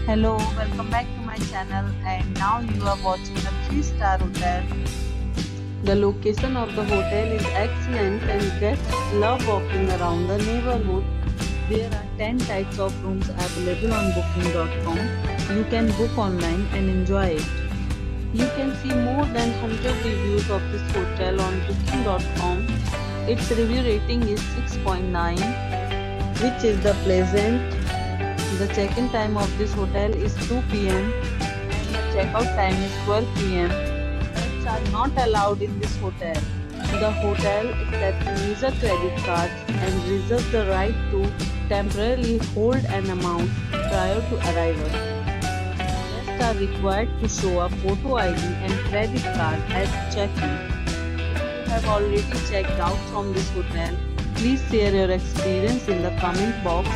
Hello, welcome back to my channel, and now you are watching a 3-star hotel. The location of the hotel is excellent and guests love walking around the neighborhood. There are 10 types of rooms available on booking.com. You can book online and enjoy it. You can see more than 100 reviews of this hotel on booking.com. Its review rating is 6.9, which is the pleasant. The check-in time of this hotel is 2 p.m. and the check-out time is 12 p.m. Pets are not allowed in this hotel. The hotel accepts user credit cards and reserves the right to temporarily hold an amount prior to arrival. Guests are required to show a photo ID and credit card at check-in. If you have already checked out from this hotel, please share your experience in the comment box.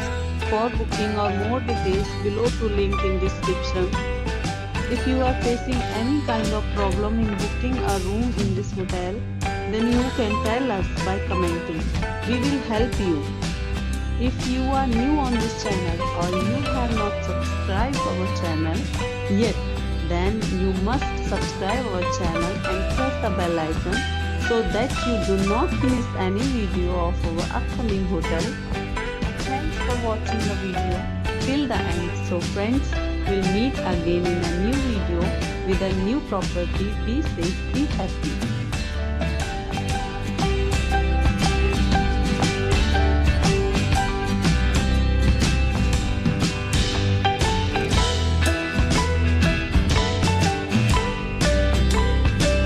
For booking or more details, below to link in description. If you are facing any kind of problem in booking a room in this hotel, then you can tell us by commenting. We will help you. If you are new on this channel or you have not subscribed our channel yet, then you must subscribe our channel and press the bell icon so that you do not miss any video of our upcoming hotel. Thanks for watching the video till the end. So friends, we'll meet again in a new video with a new property. Be safe, be happy.